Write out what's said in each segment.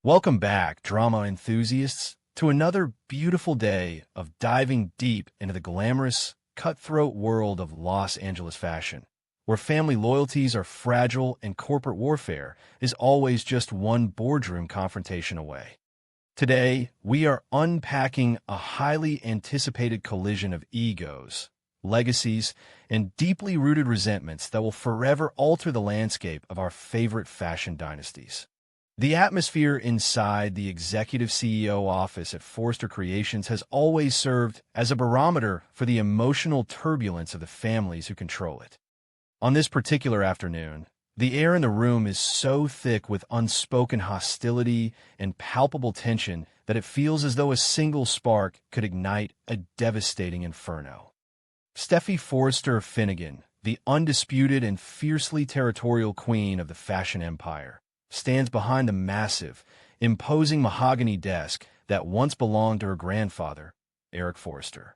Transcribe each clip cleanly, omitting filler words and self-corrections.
Welcome back, drama enthusiasts, to another beautiful day of diving deep into the glamorous, cutthroat world of Los Angeles fashion, where family loyalties are fragile and corporate warfare is always just one boardroom confrontation away. Today, we are unpacking a highly anticipated collision of egos, legacies, and deeply rooted resentments that will forever alter the landscape of our favorite fashion dynasties. The atmosphere inside the executive CEO office at Forrester Creations has always served as a barometer for the emotional turbulence of the families who control it. On this particular afternoon, the air in the room is so thick with unspoken hostility and palpable tension that it feels as though a single spark could ignite a devastating inferno. Steffy Forrester Finnegan, the undisputed and fiercely territorial queen of the fashion empire, stands behind the massive, imposing mahogany desk that once belonged to her grandfather, Eric Forrester.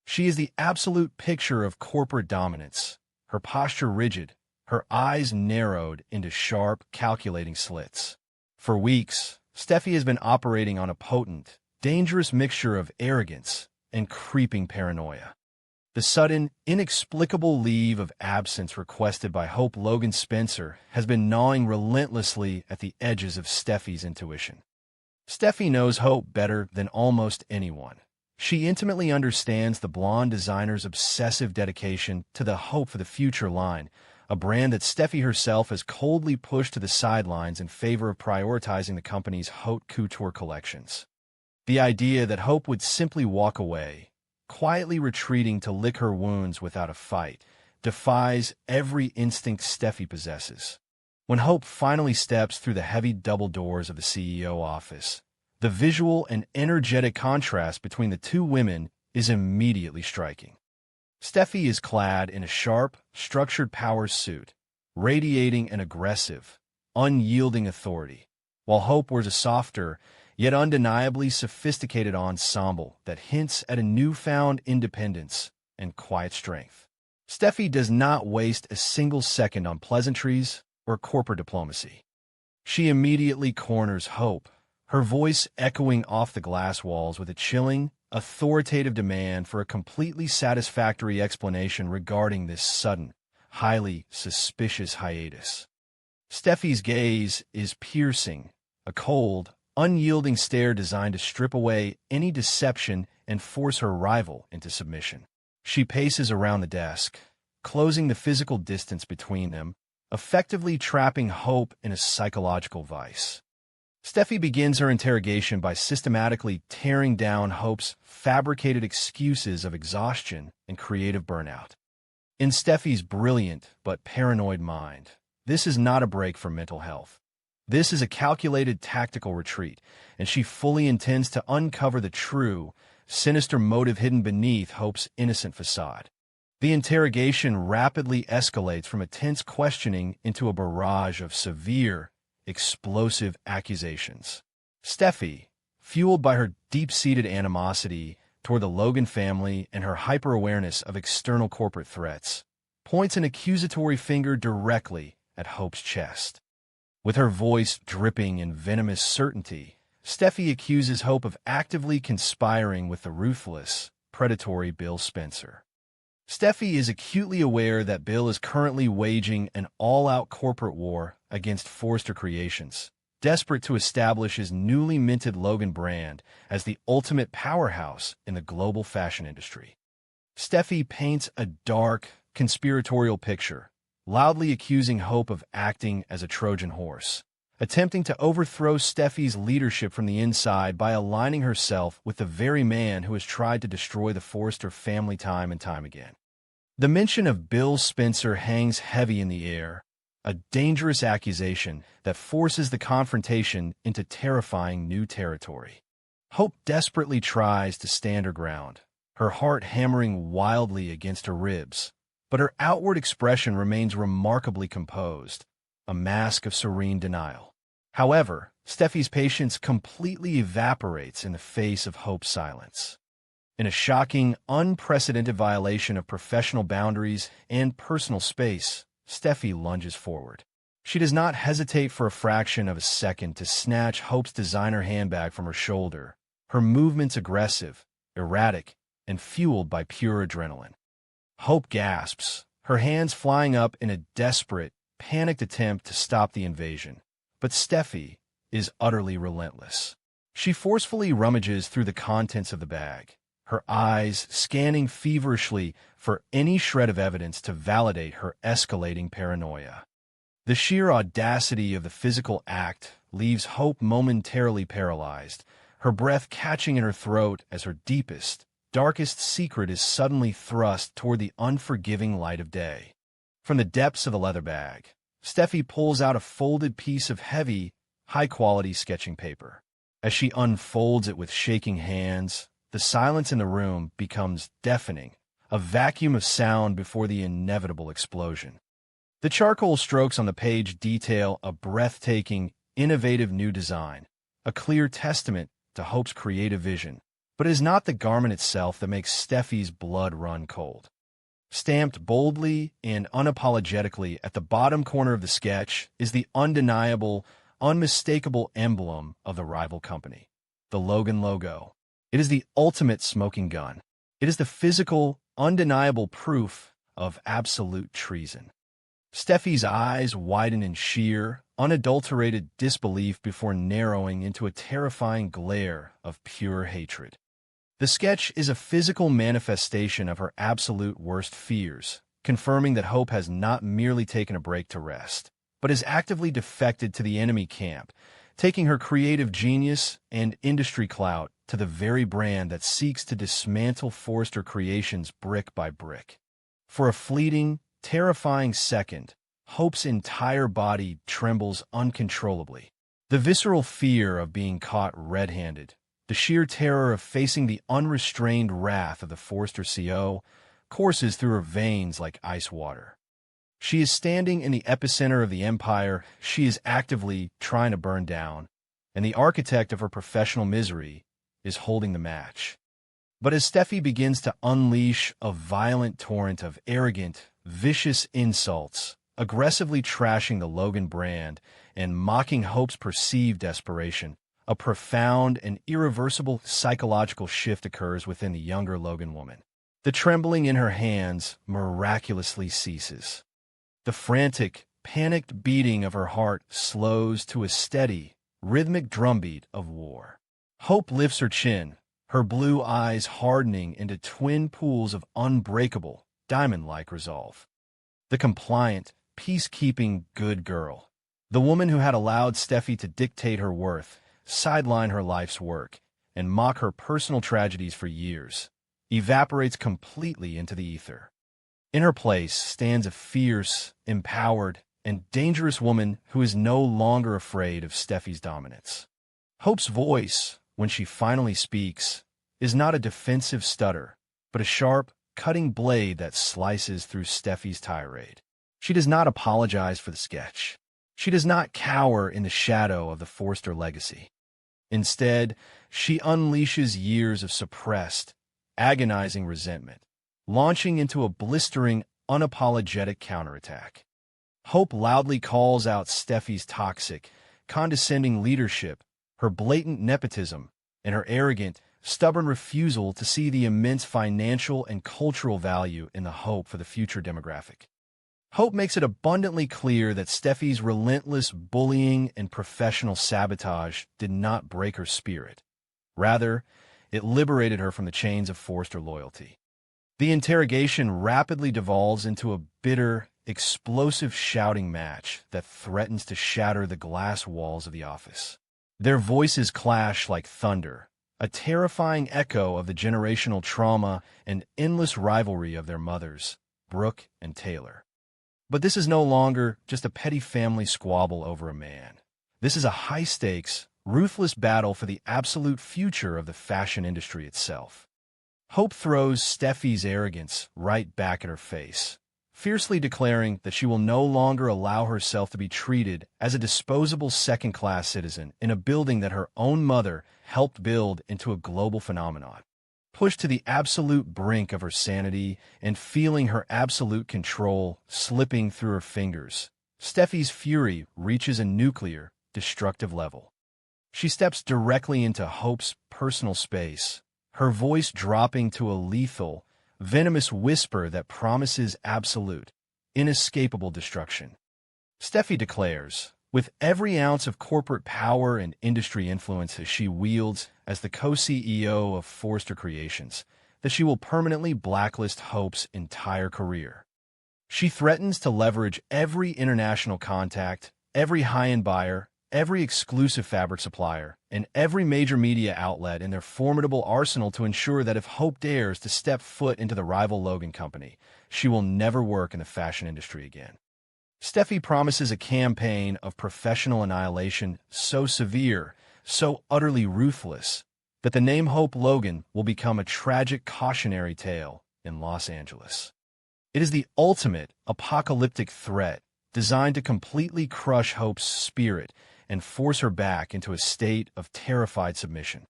She is the absolute picture of corporate dominance, her posture rigid, her eyes narrowed into sharp, calculating slits. For weeks, Steffi has been operating on a potent, dangerous mixture of arrogance and creeping paranoia. The sudden, inexplicable leave of absence requested by Hope Logan Spencer has been gnawing relentlessly at the edges of Steffi's intuition. Steffi knows Hope better than almost anyone. She intimately understands the blonde designer's obsessive dedication to the Hope for the Future line, a brand that Steffi herself has coldly pushed to the sidelines in favor of prioritizing the company's haute couture collections. The idea that Hope would simply walk away, quietly retreating to lick her wounds without a fight, defies every instinct Steffi possesses. When Hope finally steps through the heavy double doors of the CEO office, the visual and energetic contrast between the two women is immediately striking. Steffi is clad in a sharp, structured power suit, radiating an aggressive, unyielding authority, while Hope wears a softer, yet undeniably sophisticated ensemble that hints at a newfound independence and quiet strength. Steffi does not waste a single second on pleasantries or corporate diplomacy. She immediately corners Hope, her voice echoing off the glass walls with a chilling, authoritative demand for a completely satisfactory explanation regarding this sudden, highly suspicious hiatus. Steffi's gaze is piercing, a cold, unyielding stare designed to strip away any deception and force her rival into submission. She paces around the desk, closing the physical distance between them, effectively trapping Hope in a psychological vice. Steffi begins her interrogation by systematically tearing down Hope's fabricated excuses of exhaustion and creative burnout. In Steffi's brilliant but paranoid mind, this is not a break from mental health. This is a calculated tactical retreat, and she fully intends to uncover the true, sinister motive hidden beneath Hope's innocent facade. The interrogation rapidly escalates from a tense questioning into a barrage of severe, explosive accusations. Steffi, fueled by her deep-seated animosity toward the Logan family and her hyper-awareness of external corporate threats, points an accusatory finger directly at Hope's chest. With her voice dripping in venomous certainty, Steffi accuses Hope of actively conspiring with the ruthless, predatory Bill Spencer. Steffi is acutely aware that Bill is currently waging an all-out corporate war against Forrester Creations, desperate to establish his newly minted Logan brand as the ultimate powerhouse in the global fashion industry. Steffi paints a dark, conspiratorial picture, loudly accusing Hope of acting as a Trojan horse, attempting to overthrow Steffi's leadership from the inside by aligning herself with the very man who has tried to destroy the Forrester family time and time again. The mention of Bill Spencer hangs heavy in the air, a dangerous accusation that forces the confrontation into terrifying new territory. Hope desperately tries to stand her ground, her heart hammering wildly against her ribs, but her outward expression remains remarkably composed, a mask of serene denial. However, Steffi's patience completely evaporates in the face of Hope's silence. In a shocking, unprecedented violation of professional boundaries and personal space, Steffi lunges forward. She does not hesitate for a fraction of a second to snatch Hope's designer handbag from her shoulder, her movements aggressive, erratic, and fueled by pure adrenaline. Hope gasps, her hands flying up in a desperate, panicked attempt to stop the invasion. But Steffy is utterly relentless. She forcefully rummages through the contents of the bag, her eyes scanning feverishly for any shred of evidence to validate her escalating paranoia. The sheer audacity of the physical act leaves Hope momentarily paralyzed, her breath catching in her throat as her deepest, darkest secret is suddenly thrust toward the unforgiving light of day. From the depths of the leather bag, Steffi pulls out a folded piece of heavy, high-quality sketching paper. As she unfolds it with shaking hands, the silence in the room becomes deafening, a vacuum of sound before the inevitable explosion. The charcoal strokes on the page detail a breathtaking, innovative new design, a clear testament to Hope's creative vision. But it is not the garment itself that makes Steffi's blood run cold. Stamped boldly and unapologetically at the bottom corner of the sketch is the undeniable, unmistakable emblem of the rival company, the Logan logo. It is the ultimate smoking gun. It is the physical, undeniable proof of absolute treason. Steffi's eyes widen in sheer, unadulterated disbelief before narrowing into a terrifying glare of pure hatred. The sketch is a physical manifestation of her absolute worst fears, confirming that Hope has not merely taken a break to rest, but has actively defected to the enemy camp, taking her creative genius and industry clout to the very brand that seeks to dismantle Forrester Creations brick by brick. For a fleeting, terrifying second, Hope's entire body trembles uncontrollably. The visceral fear of being caught red-handed, the sheer terror of facing the unrestrained wrath of the Forrester CO, courses through her veins like ice water. She is standing in the epicenter of the empire she is actively trying to burn down, and the architect of her professional misery is holding the match. But as Steffi begins to unleash a violent torrent of arrogant, vicious insults, aggressively trashing the Logan brand and mocking Hope's perceived desperation, a profound and irreversible psychological shift occurs within the younger Logan woman. The trembling in her hands miraculously ceases. The frantic, panicked beating of her heart slows to a steady, rhythmic drumbeat of war. Hope lifts her chin, her blue eyes hardening into twin pools of unbreakable, diamond-like resolve. The compliant, peacekeeping good girl, the woman who had allowed Steffi to dictate her worth, sideline her life's work, and mock her personal tragedies for years, evaporates completely into the ether. In her place stands a fierce, empowered, and dangerous woman who is no longer afraid of Steffi's dominance. Hope's voice, when she finally speaks, is not a defensive stutter, but a sharp, cutting blade that slices through Steffi's tirade. She does not apologize for the sketch. She does not cower in the shadow of the Forrester legacy. Instead, she unleashes years of suppressed, agonizing resentment, launching into a blistering, unapologetic counterattack. Hope loudly calls out Steffi's toxic, condescending leadership, her blatant nepotism, and her arrogant, stubborn refusal to see the immense financial and cultural value in the hope for the future demographic. Hope makes it abundantly clear that Steffi's relentless bullying and professional sabotage did not break her spirit. Rather, it liberated her from the chains of Forrester loyalty. The interrogation rapidly devolves into a bitter, explosive shouting match that threatens to shatter the glass walls of the office. Their voices clash like thunder, a terrifying echo of the generational trauma and endless rivalry of their mothers, Brooke and Taylor. But this is no longer just a petty family squabble over a man. This is a high-stakes, ruthless battle for the absolute future of the fashion industry itself. Hope throws Steffi's arrogance right back at her face, fiercely declaring that she will no longer allow herself to be treated as a disposable second-class citizen in a building that her own mother helped build into a global phenomenon. Pushed to the absolute brink of her sanity and feeling her absolute control slipping through her fingers, Steffi's fury reaches a nuclear, destructive level. She steps directly into Hope's personal space, her voice dropping to a lethal, venomous whisper that promises absolute, inescapable destruction. Steffi declares, with every ounce of corporate power and industry influence that she wields as the co-CEO of Forrester Creations, that she will permanently blacklist Hope's entire career. She threatens to leverage every international contact, every high-end buyer, every exclusive fabric supplier, and every major media outlet in their formidable arsenal to ensure that if Hope dares to step foot into the rival Logan company, she will never work in the fashion industry again. Steffi promises a campaign of professional annihilation so severe, so utterly ruthless, that the name Hope Logan will become a tragic cautionary tale in Los Angeles. It is the ultimate apocalyptic threat designed to completely crush Hope's spirit and force her back into a state of terrified submission.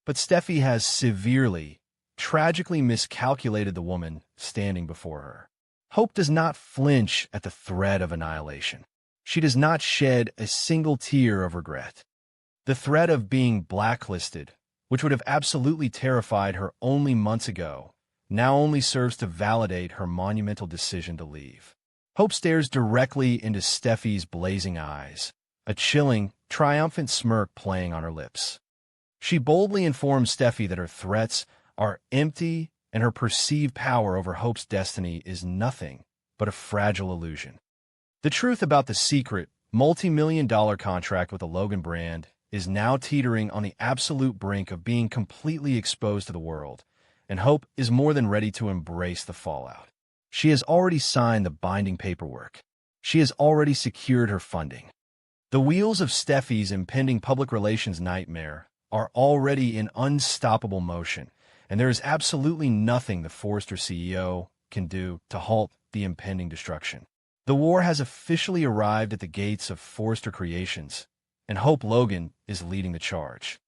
But Steffi has severely, tragically miscalculated the woman standing before her. Hope does not flinch at the threat of annihilation. She does not shed a single tear of regret. The threat of being blacklisted, which would have absolutely terrified her only months ago, now only serves to validate her monumental decision to leave. Hope stares directly into Steffi's blazing eyes, a chilling, triumphant smirk playing on her lips. She boldly informs Steffi that her threats are empty and her perceived power over Hope's destiny is nothing but a fragile illusion. The truth about the secret, multi-million-dollar contract with the Logan brand is now teetering on the absolute brink of being completely exposed to the world, and Hope is more than ready to embrace the fallout. She has already signed the binding paperwork. She has already secured her funding. The wheels of Steffi's impending public relations nightmare are already in unstoppable motion, and there is absolutely nothing the Forrester CEO can do to halt the impending destruction. The war has officially arrived at the gates of Forrester Creations, and Hope Logan is leading the charge.